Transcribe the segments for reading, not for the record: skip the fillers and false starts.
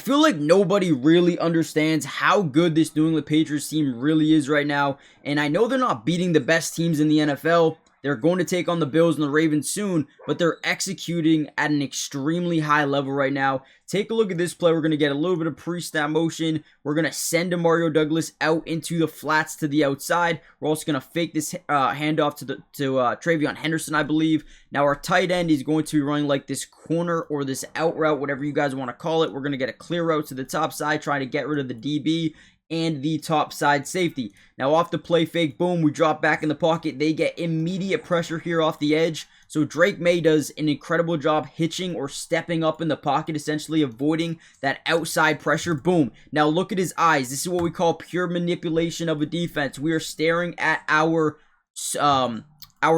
feel like nobody really understands how good this New England Patriots team really is right now. And I know they're not beating the best teams in the NFL. They're going to take on the Bills and the Ravens soon, but they're executing at an extremely high level right now. Take a look at this play. We're going to get a little bit of pre-snap motion. We're going to send Mario Douglas out into the flats to the outside. We're also going to fake this handoff to Travion Henderson, I believe. Now our tight end is going to be running like this corner or this out route, whatever you guys want to call it. We're going to get a clear route to the top side, trying to get rid of the DB and the top side safety. Now off the play fake, boom, we drop back in the pocket. They get immediate pressure here off the edge. So Drake May does an incredible job hitching or stepping up in the pocket, essentially avoiding that outside pressure. Boom. Now look at his eyes. This is what we call pure manipulation of a defense. We are staring at our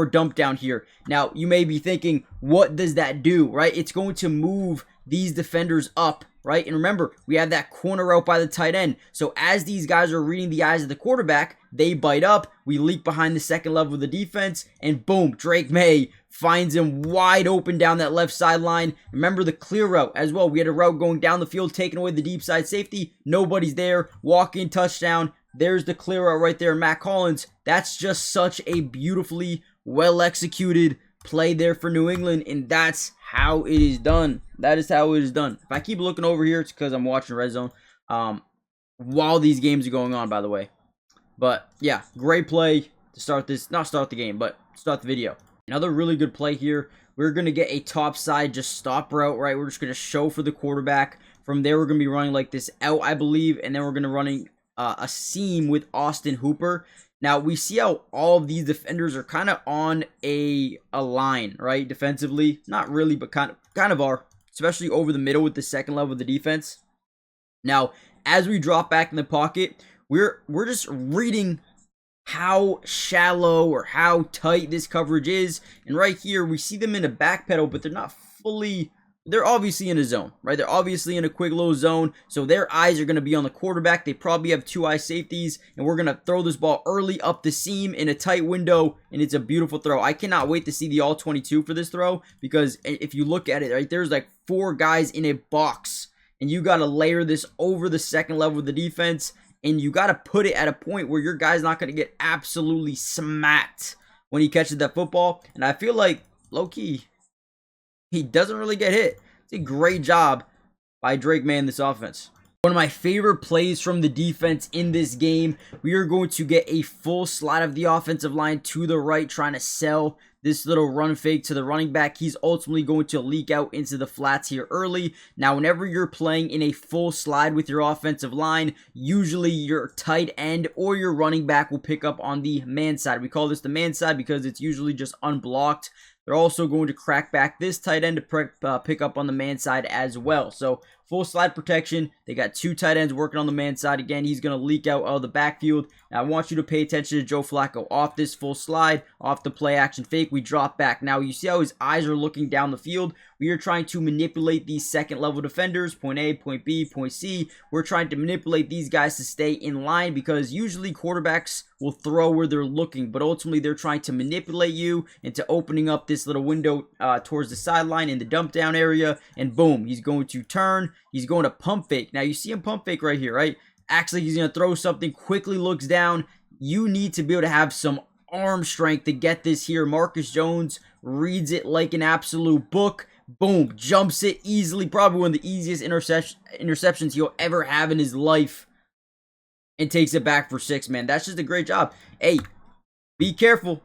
dump down here. Now you may be thinking, what does that do, right? It's going to move these defenders up, right? And remember, we have that corner out by the tight end. So as these guys are reading the eyes of the quarterback, they bite up. We leak behind the second level of the defense, and boom, Drake May finds him wide open down that left sideline. Remember the clear route as well. We had a route going down the field, taking away the deep side safety. Nobody's there. Walk-in touchdown. There's the clear route right there. Matt Collins. That's just such a beautifully well-executed play there for New England, and that's how it is done. That is how it is done. If I keep looking over here, it's because I'm watching Red Zone while these games are going on, by the way. But yeah, great play to start this, not start the game, but start the video. Another really good play here. We're going to get a top side just stop route, right? We're just going to show for the quarterback. From there, we're going to be running like this out, I believe, and then we're going to running a seam with Austin Hooper. Now, we see how all of these defenders are kind of on a line, right? Defensively. Not really, but kind of are. Especially over the middle with the second level of the defense. Now, as we drop back in the pocket, we're just reading how shallow or how tight this coverage is. And right here, we see them in a backpedal, but they're not fully... They're obviously in a zone, right? They're obviously in a quick little zone, so their eyes are going to be on the quarterback. They probably have two eye safeties, and we're going to throw this ball early up the seam in a tight window, and it's a beautiful throw. I cannot wait to see the all-22 for this throw, because if you look at it, right, there's like 4 guys in a box, and you got to layer this over the second level of the defense, and you got to put it at a point where your guy's not going to get absolutely smacked when he catches that football, and I feel like, low-key, he doesn't really get hit. It's a great job by Drake May in this offense. One of my favorite plays from the defense in this game. We are going to get a full slide of the offensive line to the right, trying to sell this little run fake to the running back. He's ultimately going to leak out into the flats here early. Now, whenever you're playing in a full slide with your offensive line, usually your tight end or your running back will pick up on the man side. We call this the man side because it's usually just unblocked. They're also going to crack back this tight end to pick up on the man side as well. So full slide protection. They got 2 tight ends working on the man side. Again, he's going to leak out of the backfield. Now, I want you to pay attention to Joe Flacco. Off this full slide, off the play action fake, we drop back. Now, you see how his eyes are looking down the field? We are trying to manipulate these second level defenders, point A, point B, point C. We're trying to manipulate these guys to stay in line because usually quarterbacks will throw where they're looking, but ultimately they're trying to manipulate you into opening up this little window towards the sideline in the dump down area, and boom, he's going to turn, he's going to pump fake. Now you see him pump fake right here, right? Actually, he's going to throw something, quickly looks down. You need to be able to have some arm strength to get this here. Marcus Jones reads it like an absolute book. Boom, jumps it easily, probably one of the easiest interceptions he'll ever have in his life. And takes it back for 6, man. That's just a great job. Hey, be careful.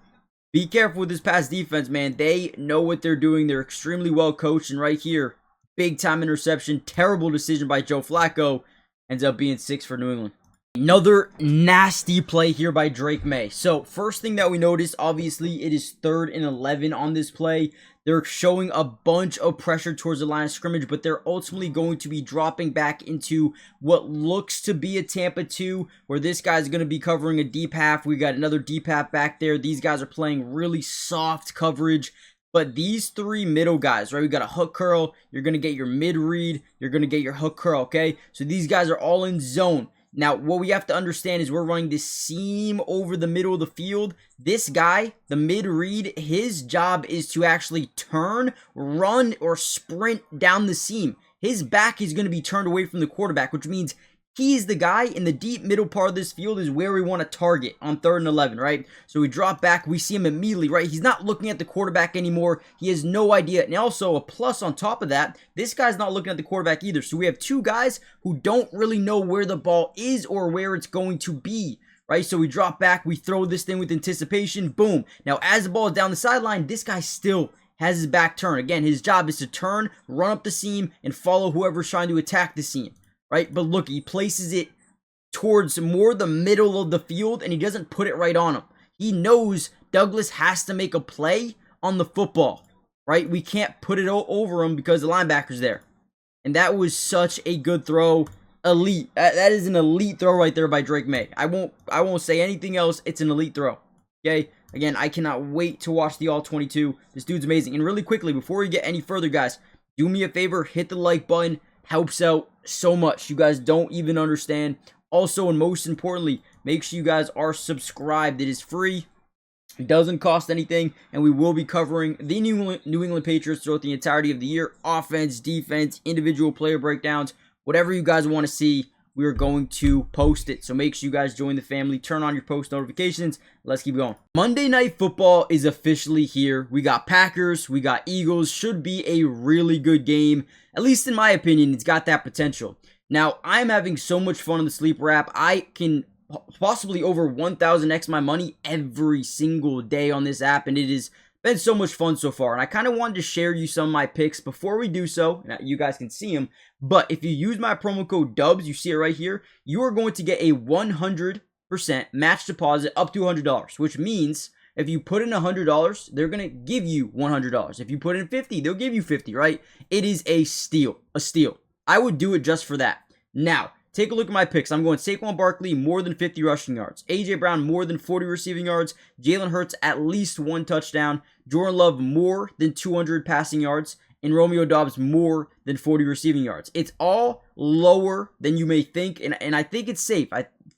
Be careful with this pass defense, man. They know what they're doing. They're extremely well coached. And right here, big time interception. Terrible decision by Joe Flacco. Ends up being 6 for New England. Another nasty play here by Drake May. So, first thing that we noticed, obviously, it is 3rd and 11 on this play. They're showing a bunch of pressure towards the line of scrimmage, but they're ultimately going to be dropping back into what looks to be a Tampa 2, where this guy's going to be covering a deep half. We got another deep half back there. These guys are playing really soft coverage. But these 3 middle guys, right? We got a hook curl. You're going to get your mid read. You're going to get your hook curl, okay? So these guys are all in zone. Now, what we have to understand is we're running this seam over the middle of the field. This guy, the mid-read, his job is to actually turn, run, or sprint down the seam. his back is going to be turned away from the quarterback, which means he's the guy in the deep middle part of this field is where we want to target on 3rd and 11, right? So we drop back, we see him immediately, right? He's not looking at the quarterback anymore. He has no idea. And also a plus on top of that, this guy's not looking at the quarterback either. So we have two guys who don't really know where the ball is or where it's going to be, right? So we drop back, we throw this thing with anticipation, boom. Now as the ball is down the sideline, this guy still has his back turned. Again, his job is to turn, run up the seam, and follow whoever's trying to attack the seam. Right? But look, he places it towards more the middle of the field, and he doesn't put it right on him. He knows Douglas has to make a play on the football, right? We can't put it over him because the linebacker's there. And that was such a good throw. Elite. That is an elite throw right there by Drake May. I won't say anything else. It's an elite throw. Okay? Again, I cannot wait to watch the All-22. This dude's amazing. And really quickly, before we get any further, guys, do me a favor, hit the like button. Helps out so much. You guys don't even understand. Also, and most importantly, make sure you guys are subscribed. It is free. It doesn't cost anything. And we will be covering the New England Patriots throughout the entirety of the year. Offense, defense, individual player breakdowns. Whatever you guys want to see, we are going to post it. So make sure you guys join the family. Turn on your post notifications. Let's keep going. Monday Night Football is officially here. We got Packers. We got Eagles. Should be a really good game. At least in my opinion, it's got that potential. Now, I'm having so much fun on the Sleeper app. I can possibly over 1,000x my money every single day on this app. And it has been so much fun so far. And I kind of wanted to share you some of my picks before we do so. Now, you guys can see them. But if you use my promo code DUBS, you see it right here, you are going to get a 100% match deposit up to $100, which means if you put in $100, they're going to give you $100. If you put in 50, they'll give you 50, right? It is a steal, I would do it just for that. Now, take a look at my picks. I'm going Saquon Barkley, more than 50 rushing yards. A.J. Brown, more than 40 receiving yards. Jalen Hurts, at least 1 touchdown. Jordan Love, more than 200 passing yards. And Romeo Doubs, more than 40 receiving yards. It's all lower than you may think, and I think it's safe.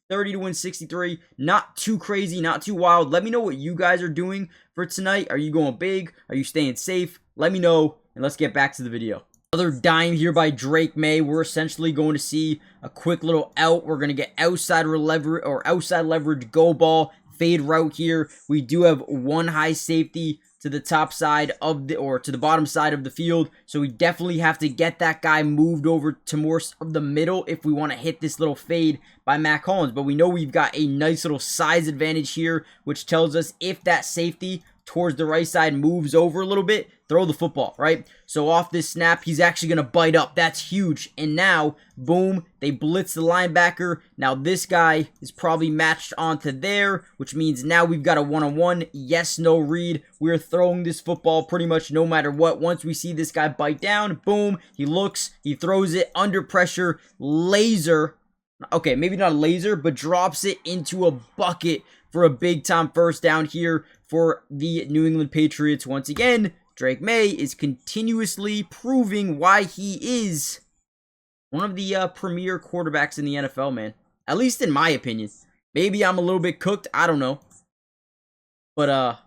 30 to win 63. Not too crazy, not too wild. Let me know what you guys are doing for tonight. Are you going big? Are you staying safe? Let me know, and let's get back to the video. Another dime here by Drake May. We're essentially going to see a quick little out. We're going to get outside leverage go ball fade route here. We do have one high safety to the top side of to the bottom side of the field. So we definitely have to get that guy moved over to more of the middle if we want to hit this little fade by Mac Hollins. But we know we've got a nice little size advantage here, which tells us if that safety towards the right side moves over a little bit, throw the football, right? So off this snap, he's actually going to bite up. That's huge. And now, boom, they blitz the linebacker. Now this guy is probably matched onto there, which means now we've got a one-on-one. Yes, no read. We're throwing this football pretty much no matter what. Once we see this guy bite down, boom, he looks, he throws it under pressure, laser. Okay, maybe not a laser, but drops it into a bucket for a big-time first down here for the New England Patriots. Once again, Drake May is continuously proving why he is one of the premier quarterbacks in the NFL, man. At least in my opinion. Maybe I'm a little bit cooked. I don't know. But,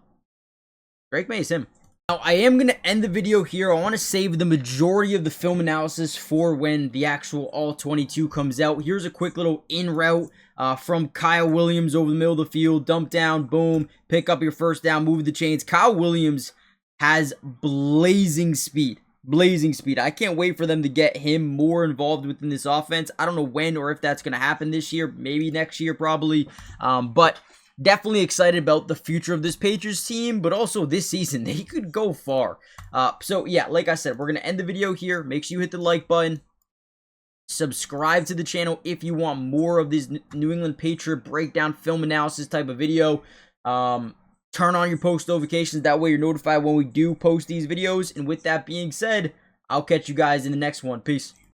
Drake May is him. Now, I am going to end the video here. I want to save the majority of the film analysis for when the actual All-22 comes out. Here's a quick little in route from Kyle Williams over the middle of the field. Dump down, boom, pick up your first down, move the chains. Kyle Williams has blazing speed. Blazing speed. I can't wait for them to get him more involved within this offense. I don't know when or if that's going to happen this year. Maybe next year, probably. But definitely excited about the future of this Patriots team, but also this season. They could go far. So, yeah, like I said, we're going to end the video here. Make sure you hit the like button. Subscribe to the channel if you want more of this New England Patriot breakdown film analysis type of video. Turn on your post notifications. That way you're notified when we do post these videos. And with that being said, I'll catch you guys in the next one. Peace.